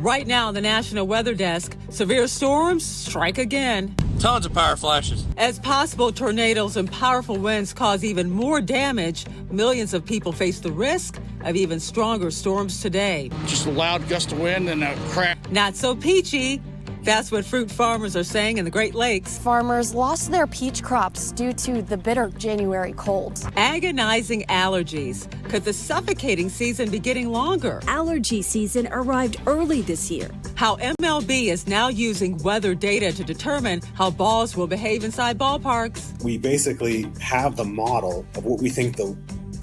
Right now on the National Weather Desk, severe storms strike again. Tons of power flashes. As possible tornadoes and powerful winds cause even more damage, millions of people face the risk of even stronger storms today. Just a loud gust of wind and a crack. Not so peachy. That's what fruit farmers are saying in the Great Lakes. Farmers lost their peach crops due to the bitter January cold. Agonizing allergies. Could the suffocating season be getting longer? Allergy season arrived early this year. How MLB is now using weather data to determine how balls will behave inside ballparks. We basically have the model of what we think the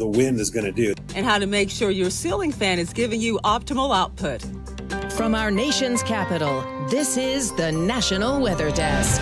wind is going to do. And how to make sure your ceiling fan is giving you optimal output. From our nation's capital, this is the National Weather Desk.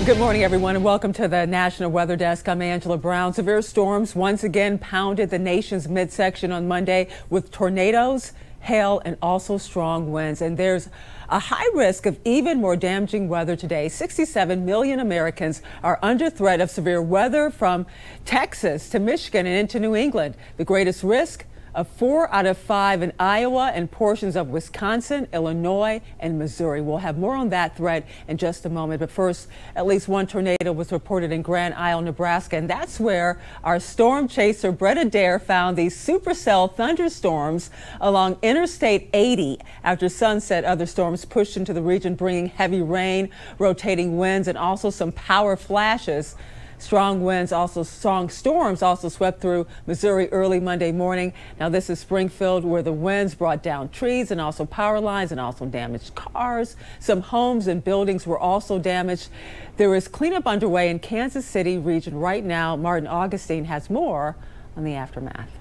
Good morning, everyone, and welcome to the National Weather Desk. I'm Angela Brown. Severe storms once again pounded the nation's midsection on Monday with tornadoes, hail, and also strong winds. And there's a high risk of even more damaging weather today. 67 million Americans are under threat of severe weather from Texas to Michigan and into New England. The greatest risk of 4 out of 5 in Iowa and portions of Wisconsin, Illinois, and Missouri. We'll have more on that threat in just a moment. But first, at least one tornado was reported in Grand Isle, Nebraska, and that's where our storm chaser, Brett Adair, found these supercell thunderstorms along Interstate 80. After sunset, other storms pushed into the region, bringing heavy rain, rotating winds, and also some power flashes. Strong winds, also strong storms also swept through Missouri early Monday morning. Now this is Springfield, where the winds brought down trees and also power lines and also damaged cars. Some homes and buildings were also damaged. There is cleanup underway in Kansas City region right now. Martin Augustine has more on the aftermath.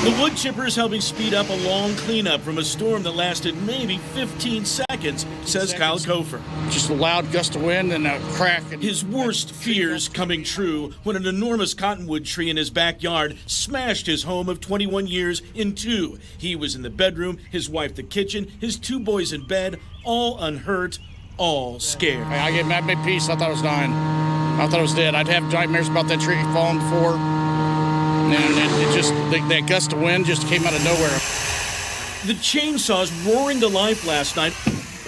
The wood chippers helping speed up a long cleanup from a storm that lasted maybe 15 seconds, says Kyle Kofer. Just a loud gust of wind and a crack. His worst fears coming true when an enormous cottonwood tree in his backyard smashed his home of 21 years in two. He was in the bedroom, his wife the kitchen, his two boys in bed, all unhurt, all scared. I gave mad big peace. I thought I was dying. I thought I was dead. I'd have nightmares about that tree falling before. And it just, that gust of wind just came out of nowhere. The chainsaws roaring to life last night,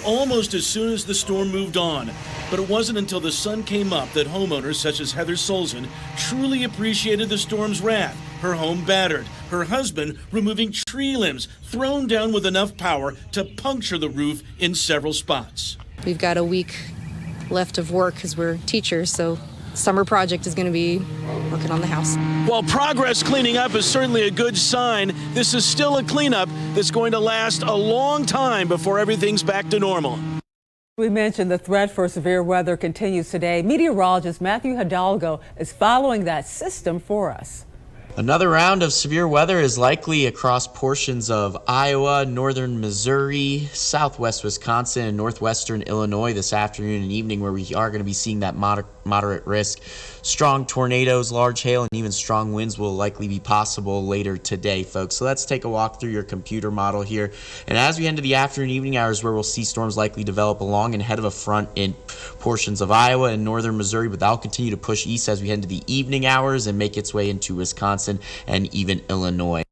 almost as soon as the storm moved on. But it wasn't until the sun came up that homeowners such as Heather Solzin truly appreciated the storm's wrath. Her home battered, her husband removing tree limbs thrown down with enough power to puncture the roof in several spots. We've got a week left of work because we're teachers, so summer project is going to be working on the house. While progress cleaning up is certainly a good sign, this is still a cleanup that's going to last a long time before everything's back to normal. We mentioned the threat for severe weather continues today. Meteorologist Matthew Hidalgo is following that system for us. Another round of severe weather is likely across portions of Iowa, northern Missouri, southwest Wisconsin, and northwestern Illinois this afternoon and evening, where we are going to be seeing that moderate risk. Strong tornadoes, large hail, and even strong winds will likely be possible later today, folks. So let's take a walk through your computer model here. And as we enter the afternoon evening hours, where we'll see storms likely develop along and ahead of a front in portions of Iowa and northern Missouri, but that'll continue to push east as we head into the evening hours and make its way into Wisconsin and even Illinois.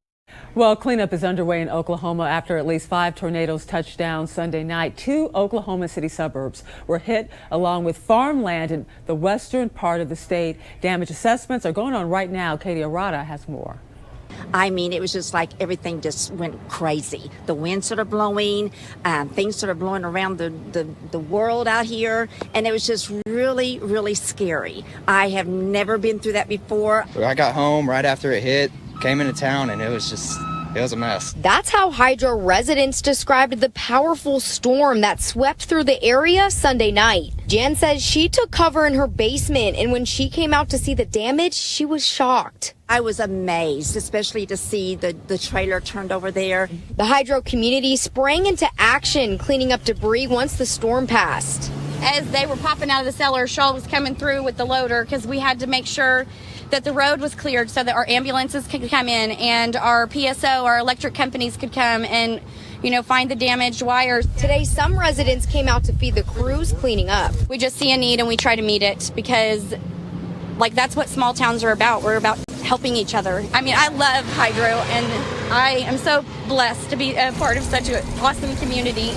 Well, cleanup is underway in Oklahoma after at least 5 tornadoes touched down Sunday night. 2 Oklahoma City suburbs were hit, along with farmland in the western part of the state. Damage assessments are going on right now. Katie Arata has more. I mean, it was just like everything just went crazy. The wind started blowing, things started blowing around the world out here, and it was just really, really scary. I have never been through that before. I got home right after it hit, came into town, and it was a mess. That's how Hydro residents described the powerful storm that swept through the area Sunday night. Jan says she took cover in her basement, and when she came out to see the damage, she was shocked. I was amazed, especially to see the trailer turned over there. The Hydro community sprang into action, cleaning up debris once the storm passed. As they were popping out of the cellar, Shaw was coming through with the loader because we had to make sure that the road was cleared so that our ambulances could come in and our PSO, our electric companies, could come and, find the damaged wires. Today, some residents came out to feed the crews cleaning up. We just see a need and we try to meet it because, that's what small towns are about. We're about helping each other. I mean, I love hydro, and I am so blessed to be a part of such an awesome community.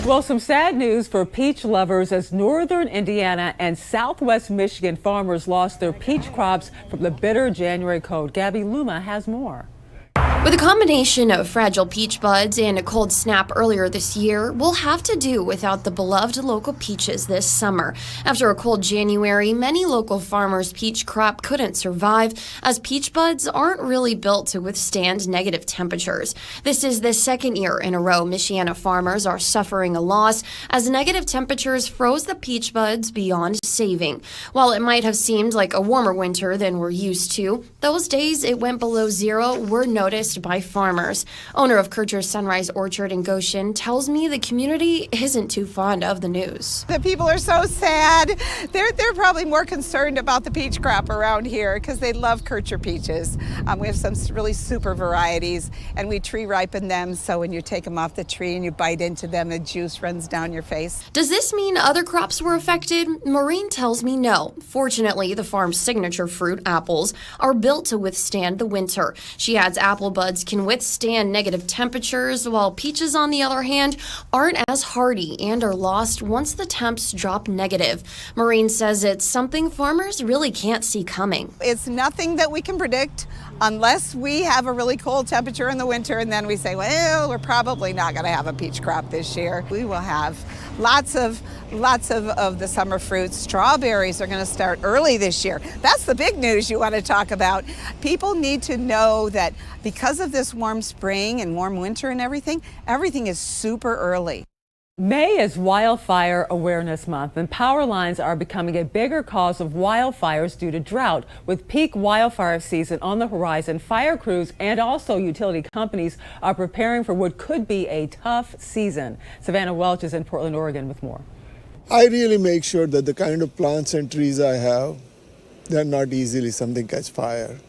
Well, some sad news for peach lovers as northern Indiana and southwest Michigan farmers lost their peach crops from the bitter January cold. Gabby Luma has more. With a combination of fragile peach buds and a cold snap earlier this year, we'll have to do without the beloved local peaches this summer. After a cold January, many local farmers' peach crop couldn't survive as peach buds aren't really built to withstand negative temperatures. This is the second year in a row Michiana farmers are suffering a loss as negative temperatures froze the peach buds beyond saving. While it might have seemed like a warmer winter than we're used to, those days it went below zero were noticed by farmers. Owner of Kircher's Sunrise Orchard in Goshen tells me the community isn't too fond of the news. The people are so sad. They're probably more concerned about the peach crop around here because they love Kircher peaches. We have some really super varieties, and we tree ripen them, so when you take them off the tree and you bite into them, the juice runs down your face. Does this mean other crops were affected? Maureen tells me no. Fortunately, the farm's signature fruit, apples, are built to withstand the winter. She adds apple buds can withstand negative temperatures, while peaches, on the other hand, aren't as hardy and are lost once the temps drop negative. Maureen says it's something farmers really can't see coming. It's nothing that we can predict unless we have a really cold temperature in the winter, and then we say, well, we're probably not going to have a peach crop this year. We will have lots of the summer fruits. Strawberries are going to start early this year. That's the big news you want to talk about. People need to know that because of this warm spring and warm winter and everything is super early. May is Wildfire Awareness Month, and power lines are becoming a bigger cause of wildfires due to drought. With peak wildfire season on the horizon, fire crews and also utility companies are preparing for what could be a tough season. Savannah Welch is in Portland, Oregon with more. I really make sure that the kind of plants and trees I have, they're not easily something catch fire,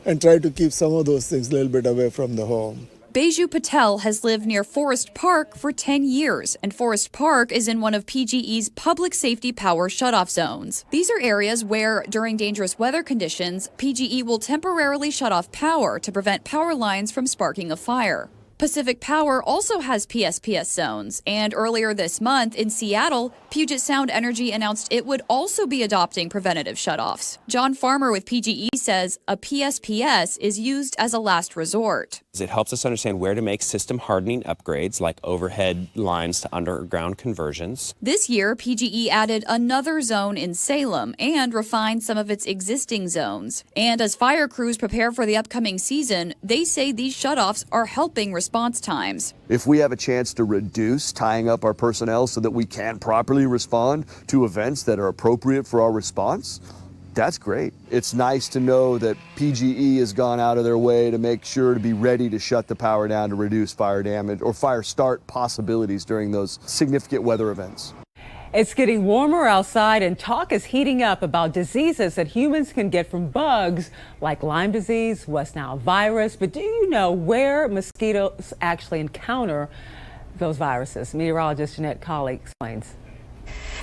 and try to keep some of those things a little bit away from the home. Beju Patel has lived near Forest Park for 10 years, and Forest Park is in one of PGE's public safety power shutoff zones. These are areas where, during dangerous weather conditions, PGE will temporarily shut off power to prevent power lines from sparking a fire. Pacific Power also has PSPS zones, and earlier this month in Seattle, Puget Sound Energy announced it would also be adopting preventative shutoffs. John Farmer with PGE says a PSPS is used as a last resort. It helps us understand where to make system hardening upgrades like overhead lines to underground conversions. This year, PGE added another zone in Salem and refined some of its existing zones. And as fire crews prepare for the upcoming season, they say these shutoffs are helping response times. If we have a chance to reduce tying up our personnel so that we can properly respond to events that are appropriate for our response, that's great. It's nice to know that PGE has gone out of their way to make sure to be ready to shut the power down to reduce fire damage or fire start possibilities during those significant weather events. It's getting warmer outside, and talk is heating up about diseases that humans can get from bugs like Lyme disease, West Nile virus. But do you know where mosquitoes actually encounter those viruses? Meteorologist Jeanette Colley explains.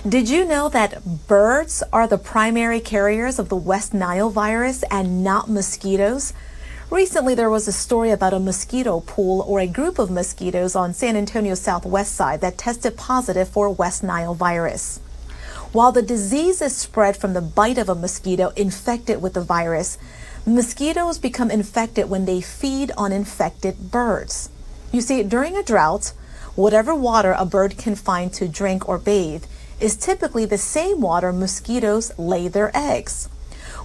Did you know that birds are the primary carriers of the West Nile virus and not mosquitoes? Recently, there was a story about a mosquito pool or a group of mosquitoes on San Antonio's southwest side that tested positive for West Nile virus. While the disease is spread from the bite of a mosquito infected with the virus, mosquitoes become infected when they feed on infected birds. You see, during a drought, whatever water a bird can find to drink or bathe is typically the same water mosquitoes lay their eggs.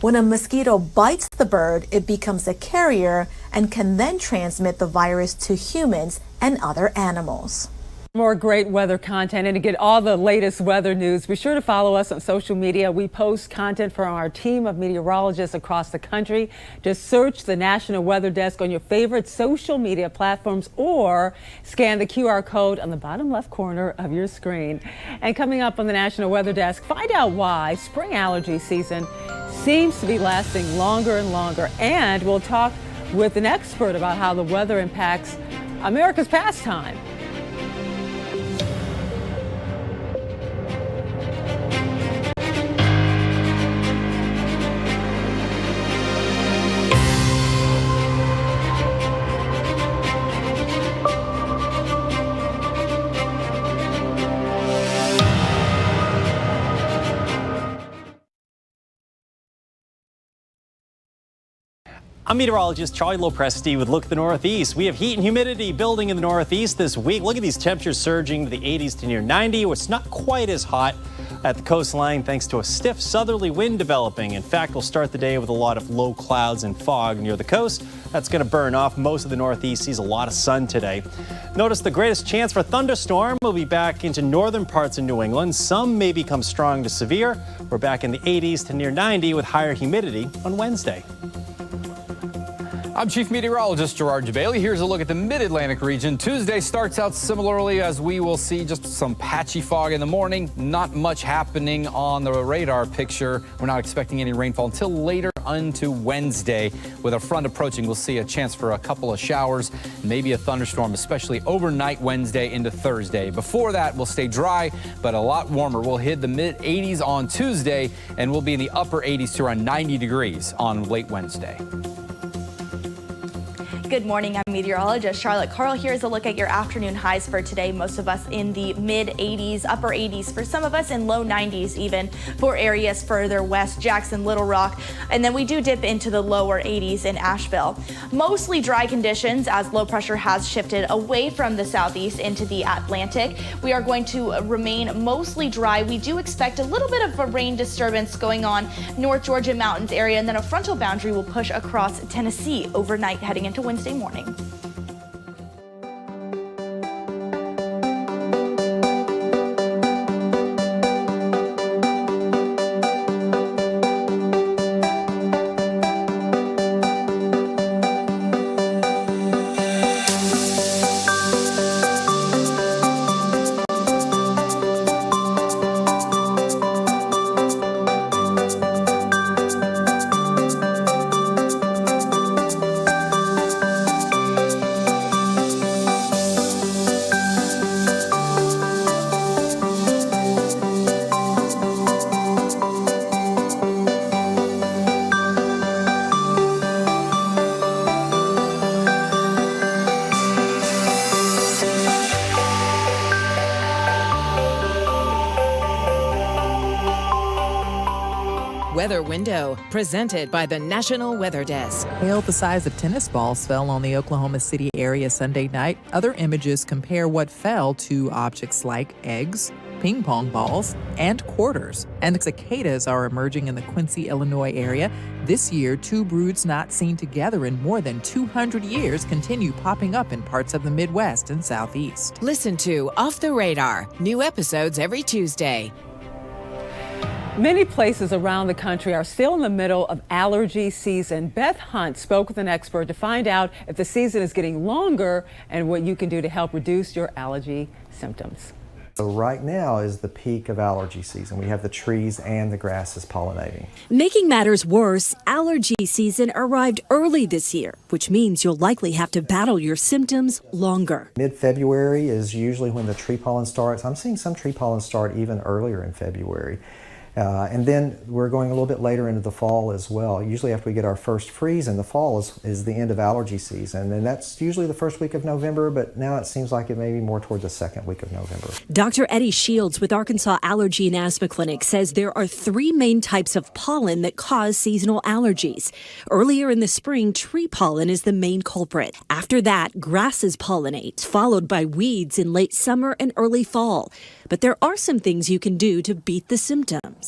When a mosquito bites the bird, it becomes a carrier and can then transmit the virus to humans and other animals. More great weather content, and to get all the latest weather news, be sure to follow us on social media. We post content from our team of meteorologists across the country. Just search the National Weather Desk on your favorite social media platforms or scan the QR code on the bottom left corner of your screen. And coming up on the National Weather Desk, find out why spring allergy season seems to be lasting longer and longer. And we'll talk with an expert about how the weather impacts America's pastime. I'm meteorologist Charlie Lopresti with Look at the Northeast. We have heat and humidity building in the Northeast this week. Look at these temperatures surging to the 80s to near 90. It's not quite as hot at the coastline thanks to a stiff southerly wind developing. In fact, we'll start the day with a lot of low clouds and fog near the coast. That's going to burn off. Most of the Northeast sees a lot of sun today. Notice the greatest chance for thunderstorm will be back into northern parts of New England. Some may become strong to severe. We're back in the 80s to near 90 with higher humidity on Wednesday. I'm Chief Meteorologist Gerard Bailey. Here's a look at the mid-Atlantic region. Tuesday starts out similarly as we will see just some patchy fog in the morning. Not much happening on the radar picture. We're not expecting any rainfall until later into Wednesday. With a front approaching, we'll see a chance for a couple of showers, maybe a thunderstorm, especially overnight Wednesday into Thursday. Before that, we'll stay dry, but a lot warmer. We'll hit the mid-80s on Tuesday, and we'll be in the upper 80s to around 90 degrees on late Wednesday. Good morning, I'm meteorologist Charlotte Carl. Here's a look at your afternoon highs for today. Most of us in the mid 80s, upper 80s, for some of us in low 90s even for areas further west, Jackson, Little Rock, and then we do dip into the lower 80s in Asheville. Mostly dry conditions as low pressure has shifted away from the southeast into the Atlantic. We are going to remain mostly dry. We do expect a little bit of a rain disturbance going on North Georgia mountains area, and then a frontal boundary will push across Tennessee overnight heading into Wednesday morning. Weather Window, presented by the National Weather Desk. Hail the size of tennis balls fell on the Oklahoma City area Sunday night. Other images compare what fell to objects like eggs, ping pong balls, and quarters. And the cicadas are emerging in the Quincy, Illinois area. This year, two broods not seen together in more than 200 years continue popping up in parts of the Midwest and Southeast. Listen to Off the Radar, new episodes every Tuesday. Many places around the country are still in the middle of allergy season. Beth Hunt spoke with an expert to find out if the season is getting longer and what you can do to help reduce your allergy symptoms. So right now is the peak of allergy season. We have the trees and the grasses pollinating. Making matters worse, allergy season arrived early this year, which means you'll likely have to battle your symptoms longer. Mid-February is usually when the tree pollen starts. I'm seeing some tree pollen start even earlier in February. And then we're going a little bit later into the fall as well. Usually after we get our first freeze in the fall is the end of allergy season. And that's usually the first week of November, but now it seems like it may be more toward the second week of November. Dr. Eddie Shields with Arkansas Allergy and Asthma Clinic says there are three main types of pollen that cause seasonal allergies. Earlier in the spring, tree pollen is the main culprit. After that, grasses pollinate, followed by weeds in late summer and early fall. But there are some things you can do to beat the symptoms.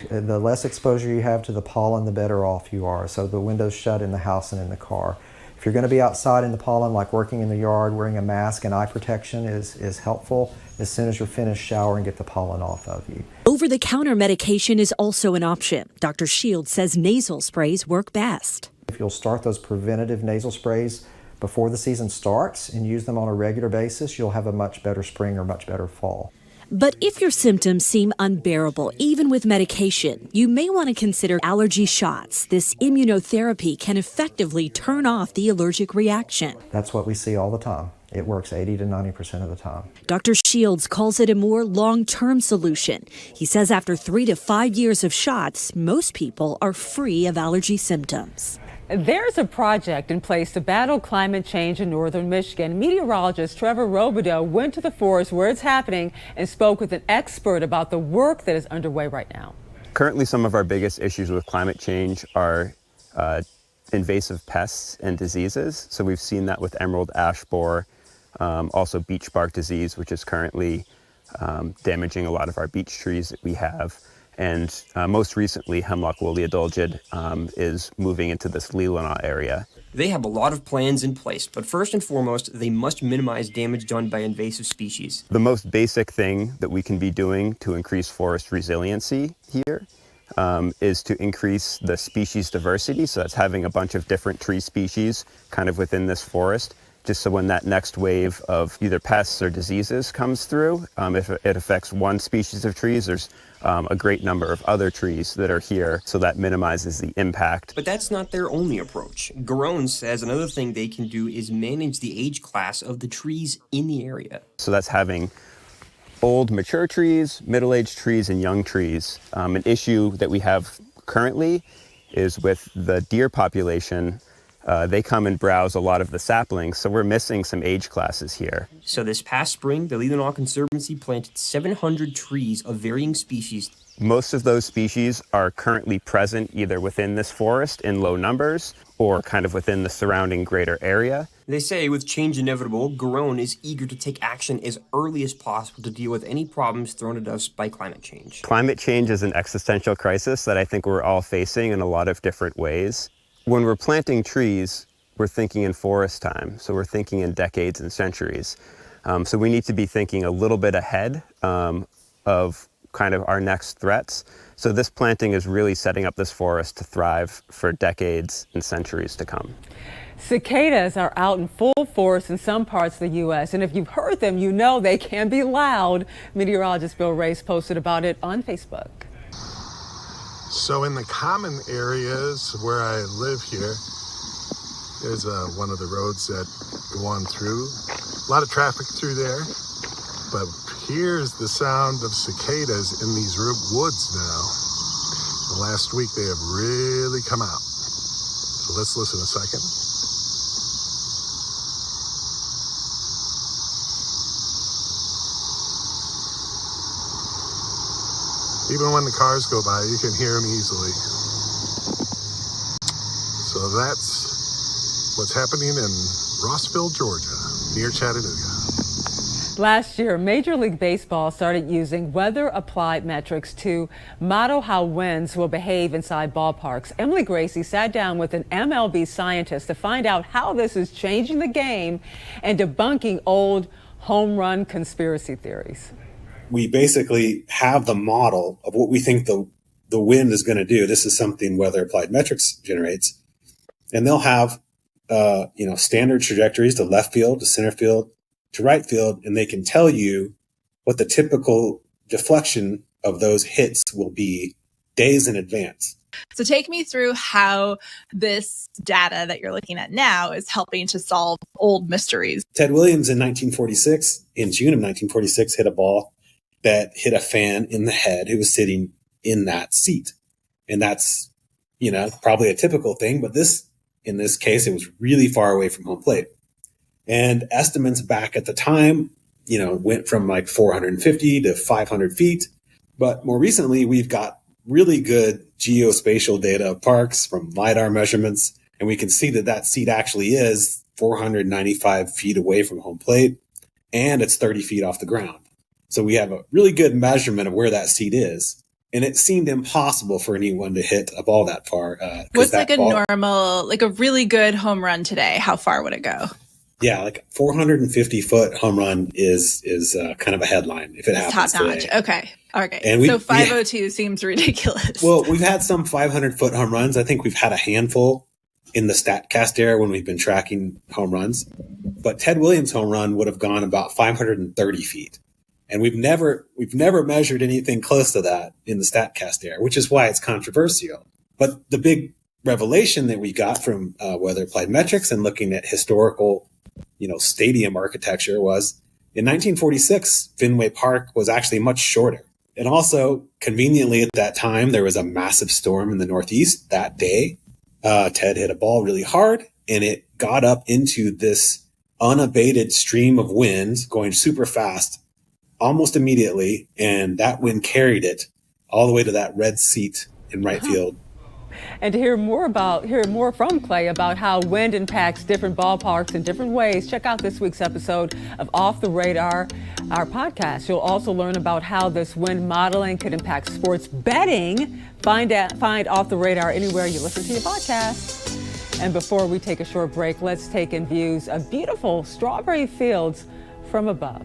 The less exposure you have to the pollen, the better off you are. So the windows shut in the house and in the car. If you're going to be outside in the pollen, like working in the yard, wearing a mask and eye protection is helpful. As soon as you're finished, shower and get the pollen off of you. Over-the-counter medication is also an option. Dr. Shields says nasal sprays work best. If you'll start those preventative nasal sprays before the season starts and use them on a regular basis, you'll have a much better spring or much better fall. But if your symptoms seem unbearable, even with medication, you may want to consider allergy shots. This immunotherapy can effectively turn off the allergic reaction. That's what we see all the time. It works 80 to 90% of the time. Dr. Shields calls it a more long-term solution. He says after 3 to 5 years of shots, most people are free of allergy symptoms. There's a project in place to battle climate change in northern Michigan. Meteorologist Trevor Robideau went to the forest where it's happening and spoke with an expert about the work that is underway right now. Currently, some of our biggest issues with climate change are invasive pests and diseases. So we've seen that with emerald ash borer, also beech bark disease, which is currently damaging a lot of our beech trees that we have. And most recently, hemlock woolly adulgid is moving into this Leelanau area. They have a lot of plans in place, but first and foremost, they must minimize damage done by invasive species. The most basic thing that we can be doing to increase forest resiliency here is to increase the species diversity. So that's having a bunch of different tree species kind of within this forest, just so when that next wave of either pests or diseases comes through, if it affects one species of trees, there's a great number of other trees that are here, so that minimizes the impact. But that's not their only approach. Garone says another thing they can do is manage the age class of the trees in the area. So that's having old mature trees, middle-aged trees, and young trees. An issue that we have currently is with the deer population. They come and browse a lot of the saplings, so we're missing some age classes here. So this past spring, the Leelanau Conservancy planted 700 trees of varying species. Most of those species are currently present either within this forest in low numbers or kind of within the surrounding greater area. They say with change inevitable, Garone is eager to take action as early as possible to deal with any problems thrown at us by climate change. Climate change is an existential crisis that I think we're all facing in a lot of different ways. When we're planting trees, we're thinking in forest time, so we're thinking in decades and centuries. So we need to be thinking a little bit ahead of kind of our next threats. So this planting is really setting up this forest to thrive for decades and centuries to come. Cicadas are out in full force in some parts of the U.S., and if you've heard them, you know they can be loud. Meteorologist Bill Race posted about it on Facebook. So in the common areas where I live here, there's one of the roads that go on through. A lot of traffic through there, but here's the sound of cicadas in these woods now. The last week they have really come out. So let's listen a second. Even when the cars go by, you can hear them easily. So that's what's happening in Rossville, Georgia, near Chattanooga. Last year, Major League Baseball started using weather-applied metrics to model how winds will behave inside ballparks. Emily Gracie sat down with an MLB scientist to find out how this is changing the game and debunking old home run conspiracy theories. We basically have the model of what we think the wind is going to do. This is something Weather Applied Metrics generates. And they'll have, standard trajectories to left field, to center field, to right field, and they can tell you what the typical deflection of those hits will be days in advance. So take me through how this data that you're looking at now is helping to solve old mysteries. Ted Williams in June of 1946, hit a ball that hit a fan in the head who was sitting in that seat. And that's, probably a typical thing, but in this case, it was really far away from home plate. And estimates back at the time, went from like 450 to 500 feet. But more recently, we've got really good geospatial data of parks from LiDAR measurements. And we can see that seat actually is 495 feet away from home plate, and it's 30 feet off the ground. So we have a really good measurement of where that seat is. And it seemed impossible for anyone to hit a ball that far. What's like a really good home run today? How far would it go? Yeah, like 450-foot home run is kind of a headline if it happens top notch. Today. Okay. And so 502 seems ridiculous. Well, we've had some 500-foot home runs. I think we've had a handful in the StatCast era when we've been tracking home runs. But Ted Williams' home run would have gone about 530 feet. And we've never measured anything close to that in the StatCast era, which is why it's controversial. But the big revelation that we got from Weather Applied Metrics and looking at historical, stadium architecture was in 1946, Fenway Park was actually much shorter. And also, conveniently at that time, there was a massive storm in the Northeast that day. Ted hit a ball really hard, and it got up into this unabated stream of winds going super fast almost immediately, and that wind carried it all the way to that red seat in right field. And to hear more from Clay about how wind impacts different ballparks in different ways, check out this week's episode of Off the Radar, our podcast. You'll also learn about how this wind modeling could impact sports betting. Find Off the Radar anywhere you listen to your podcast. And before we take a short break, let's take in views of beautiful strawberry fields from above.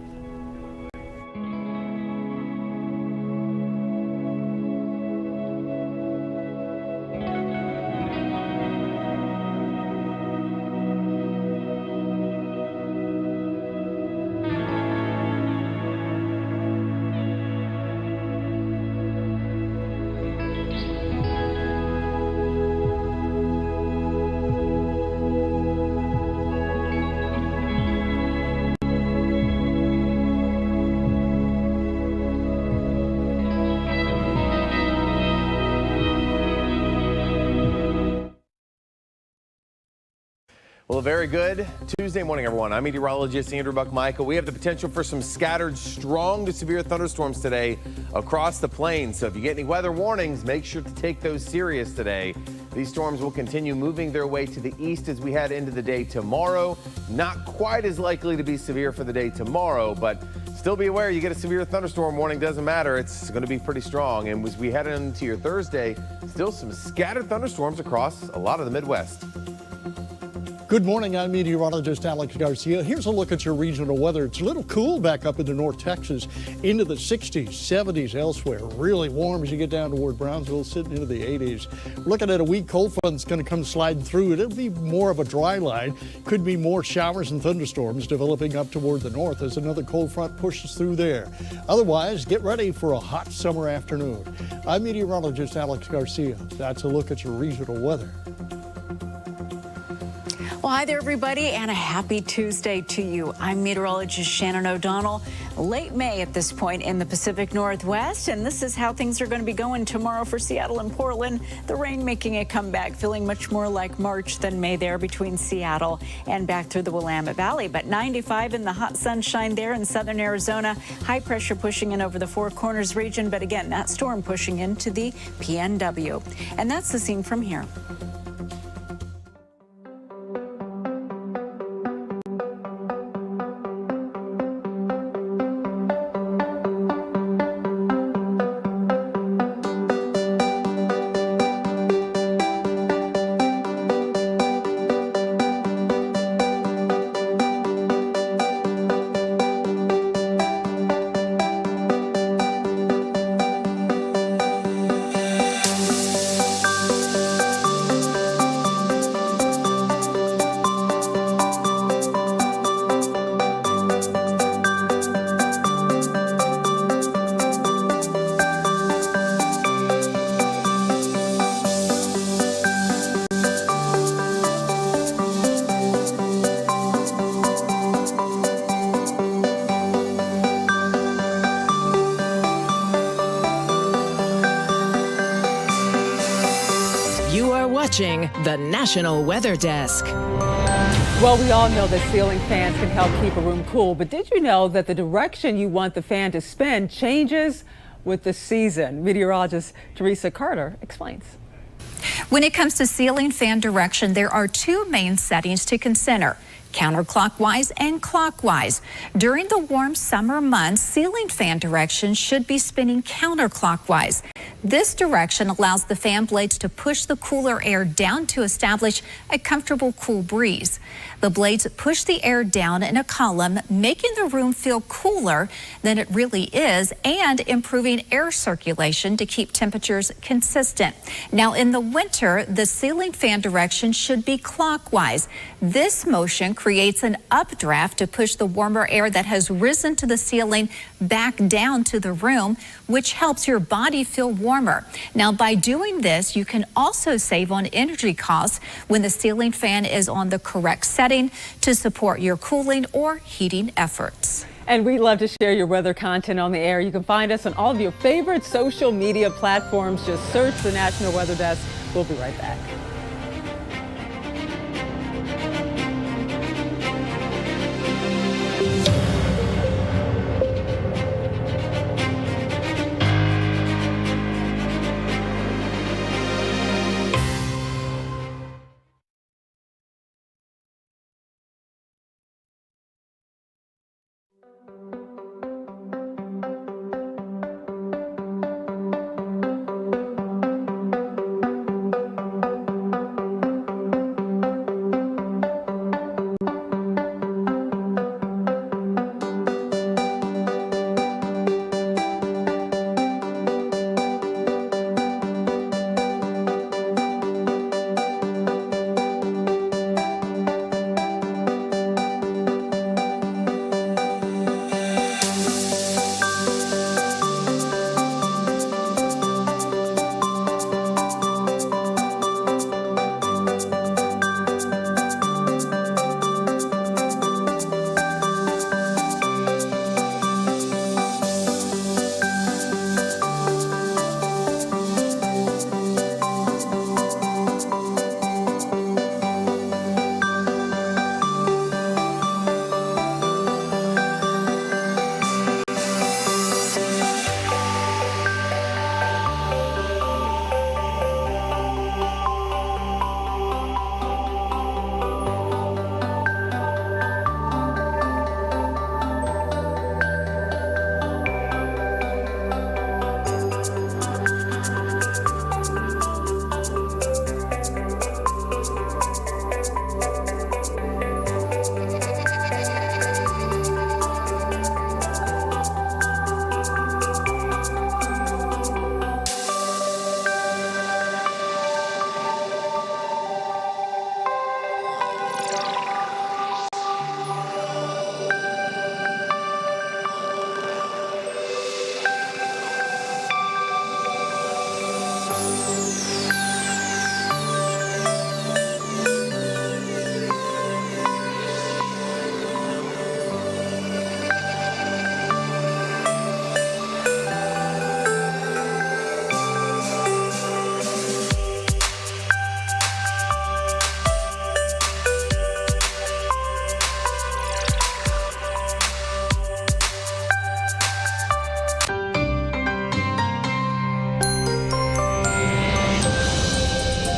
Well, a very good Tuesday morning, everyone. I'm meteorologist Andrew Buck-Michael. We have the potential for some scattered strong to severe thunderstorms today across the plains. So if you get any weather warnings, make sure to take those serious today. These storms will continue moving their way to the east as we head into the day tomorrow. Not quite as likely to be severe for the day tomorrow, but still be aware you get a severe thunderstorm warning, doesn't matter. It's going to be pretty strong. And as we head into your Thursday, still some scattered thunderstorms across a lot of the Midwest. Good morning, I'm meteorologist Alex Garcia. Here's a look at your regional weather. It's a little cool back up into North Texas, into the 60s, 70s elsewhere. Really warm as you get down toward Brownsville, sitting into the 80s. Looking at a weak cold front that's going to come sliding through. It'll be more of a dry line. Could be more showers and thunderstorms developing up toward the north as another cold front pushes through there. Otherwise, get ready for a hot summer afternoon. I'm meteorologist Alex Garcia. That's a look at your regional weather. Well, hi there, everybody, and a happy Tuesday to you. I'm meteorologist Shannon O'Donnell. Late May at this point in the Pacific Northwest, and this is how things are going to be going tomorrow for Seattle and Portland. The rain making a comeback, feeling much more like March than May there between Seattle and back through the Willamette Valley. But 95 in the hot sunshine there in southern Arizona. High pressure pushing in over the Four Corners region, but again, that storm pushing into the PNW. And that's the scene from here. Watching the National Weather Desk. Well, we all know that ceiling fans can help keep a room cool, but did you know that the direction you want the fan to spin changes with the season? Meteorologist Teresa Carter explains. When it comes to ceiling fan direction, there are two main settings to consider: counterclockwise and clockwise. During the warm summer months, ceiling fan direction should be spinning counterclockwise. This direction allows the fan blades to push the cooler air down to establish a comfortable cool breeze. The blades push the air down in a column, making the room feel cooler than it really is and improving air circulation to keep temperatures consistent. Now, in the winter, the ceiling fan direction should be clockwise. This motion creates an updraft to push the warmer air that has risen to the ceiling back down to the room, which helps your body feel warmer. Now, by doing this, you can also save on energy costs when the ceiling fan is on the correct setting to support your cooling or heating efforts. And we love to share your weather content on the air. You can find us on all of your favorite social media platforms. Just search the National Weather Desk. We'll be right back.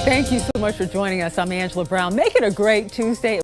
Thank you so much for joining us. I'm Angela Brown. Make it a great Tuesday.